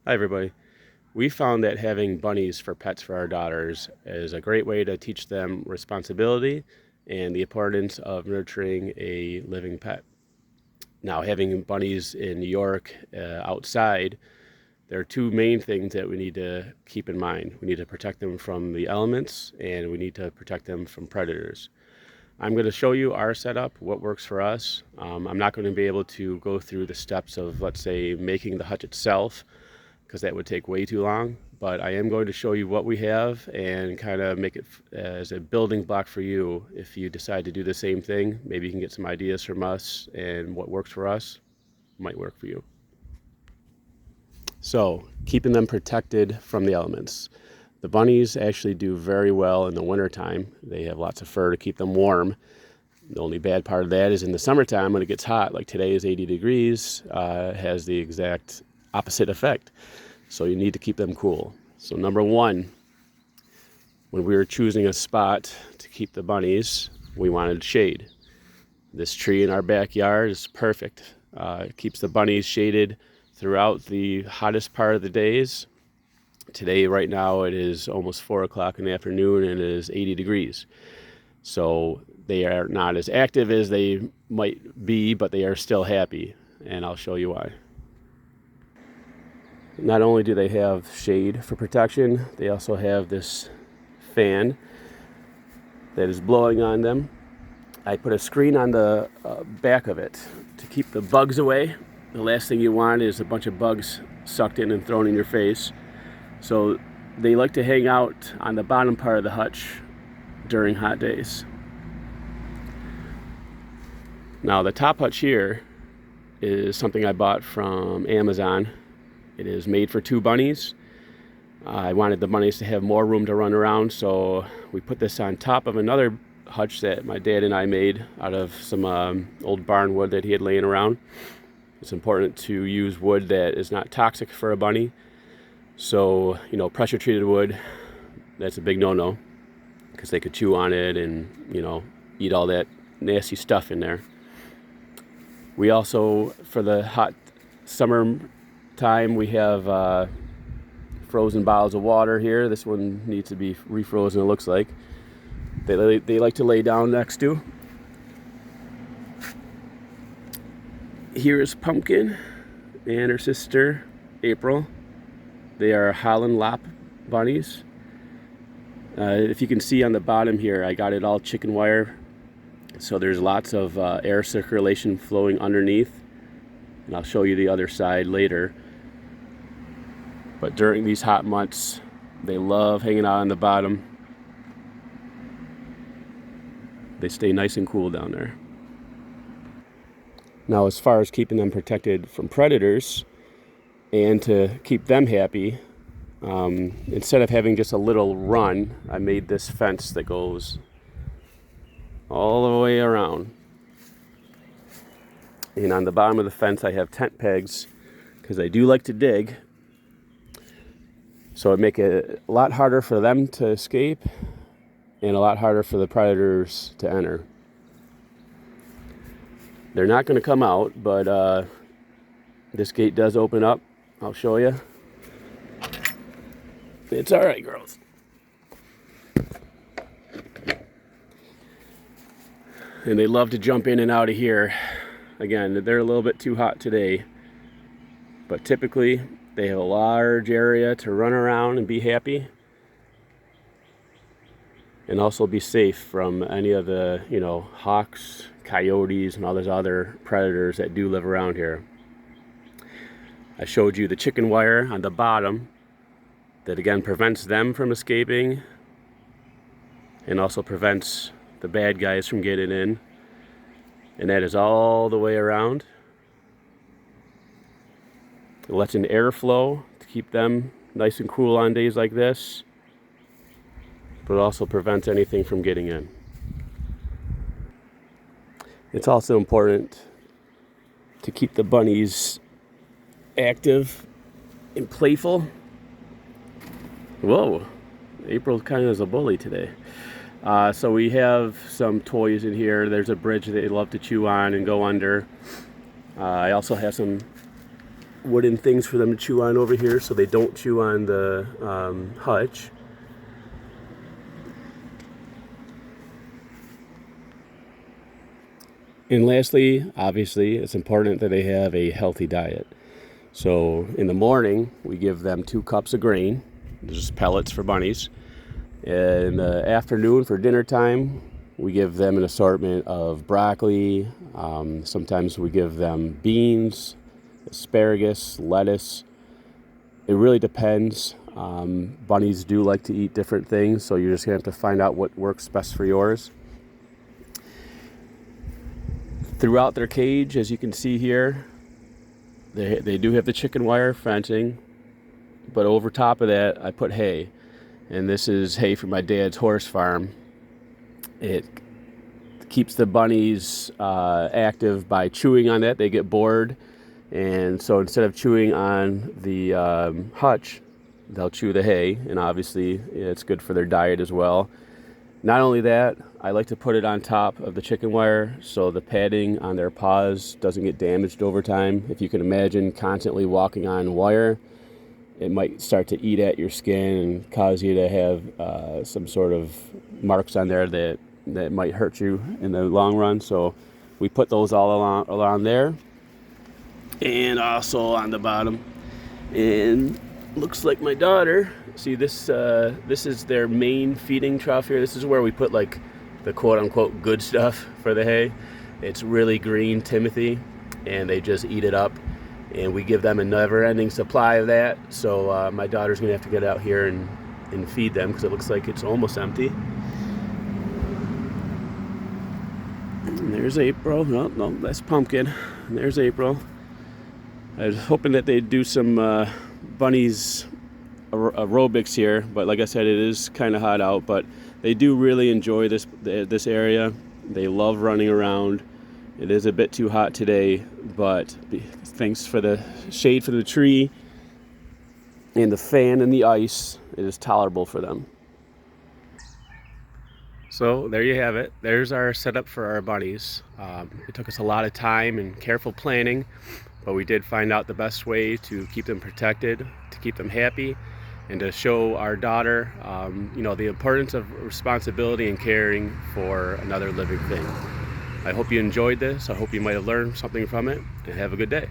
Hi everybody. We found that having bunnies for pets for our daughters is a great way to teach them responsibility and the importance of nurturing a living pet. Now, having bunnies in New York outside, there are two main things that we need to keep in mind. We need to protect them from the elements and we need to protect them from predators. I'm going to show you our setup, what works for us. I'm not going to be able to go through the steps of, let's say, making the hutch itself, because that would take way too long. But I am going to show you what we have and kind of make it as a building block for you. If you decide to do the same thing, maybe you can get some ideas from us, and what works for us might work for you. So, keeping them protected from the elements. The bunnies actually do very well in the wintertime. They have lots of fur to keep them warm. The only bad part of that is in the summertime when it gets hot, like today is 80 degrees, has the exact opposite effect. So you need to keep them cool. So number one, when we were choosing a spot to keep the bunnies, we wanted shade. This tree in our backyard is perfect. It keeps the bunnies shaded throughout the hottest part of the days. Today, right now, it is almost 4 o'clock in the afternoon and it is 80 degrees. So they are not as active as they might be, but they are still happy, and I'll show you why. Not only do they have shade for protection, they also have this fan that is blowing on them. I put a screen on the back of it to keep the bugs away. The last thing you want is a bunch of bugs sucked in and thrown in your face. So they like to hang out on the bottom part of the hutch during hot days. Now the top hutch here is something I bought from Amazon. It is made for 2 bunnies. I wanted the bunnies to have more room to run around, so we put this on top of another hutch that my dad and I made out of some old barn wood that he had laying around. It's important to use wood that is not toxic for a bunny. So, pressure treated wood, that's a big no-no, because they could chew on it and, eat all that nasty stuff in there. We also, for the hot summer time, we have frozen bottles of water here. This one needs to be refrozen, it looks like. They like to lay down next to. Here is Pumpkin and her sister April. They are Holland Lop bunnies. If you can see on the bottom here, I got it all chicken wire, so there's lots of air circulation flowing underneath, and I'll show you the other side later. But during these hot months, they love hanging out on the bottom. They stay nice and cool down there. Now, as far as keeping them protected from predators and to keep them happy, instead of having just a little run, I made this fence that goes all the way around. And on the bottom of the fence, I have tent pegs because I do like to dig. So it'd make it a lot harder for them to escape and a lot harder for the predators to enter. They're not going to come out, but this gate does open up. I'll show you. It's all right, girls. And they love to jump in and out of here. Again, they're a little bit too hot today, but typically they have a large area to run around and be happy, and also be safe from any of the, hawks, coyotes, and all those other predators that do live around here. I showed you the chicken wire on the bottom that again prevents them from escaping and also prevents the bad guys from getting in. And that is all the way around. It lets in airflow to keep them nice and cool on days like this, but it also prevents anything from getting in. It's also important to keep the bunnies active and playful. Whoa, April kind of is a bully today. So we have some toys in here. There's a bridge that they love to chew on and go under. I also have some wooden things for them to chew on over here so they don't chew on the hutch. And lastly, obviously, it's important that they have a healthy diet. So in the morning, we give them 2 cups of grain, just pellets for bunnies. In the afternoon, for dinner time, we give them an assortment of broccoli. Sometimes we give them beans, asparagus, lettuce. It really depends. Bunnies do like to eat different things, so you're just going to have to find out what works best for yours. Throughout their cage, as you can see here, they do have the chicken wire fencing, but over top of that, I put hay. And this is hay from my dad's horse farm. It keeps the bunnies active by chewing on that. They get bored, and so instead of chewing on the hutch, they'll chew the hay, and obviously it's good for their diet as well. Not only that, I like to put it on top of the chicken wire so the padding on their paws doesn't get damaged over time. If you can imagine constantly walking on wire, it might start to eat at your skin and cause you to have some sort of marks on there that might hurt you in the long run. So we put those all along there and also on the bottom. And looks like my daughter, see this is their main feeding trough here. This is where we put like the quote-unquote good stuff for the hay. It's really green Timothy, and they just eat it up, and we give them a never-ending supply of that. So my daughter's gonna have to get out here and feed them because it looks like it's almost empty. And there's April. No, that's Pumpkin. And there's April. I was hoping that they'd do some bunnies aerobics here, but like I said, it is kind of hot out, but they do really enjoy this area. They love running around. It is a bit too hot today, but thanks for the shade for the tree and the fan and the ice, it is tolerable for them. So there you have it. There's our setup for our bunnies. It took us a lot of time and careful planning, but we did find out the best way to keep them protected, to keep them happy, and to show our daughter, the importance of responsibility and caring for another living thing. I hope you enjoyed this. I hope you might have learned something from it, and have a good day.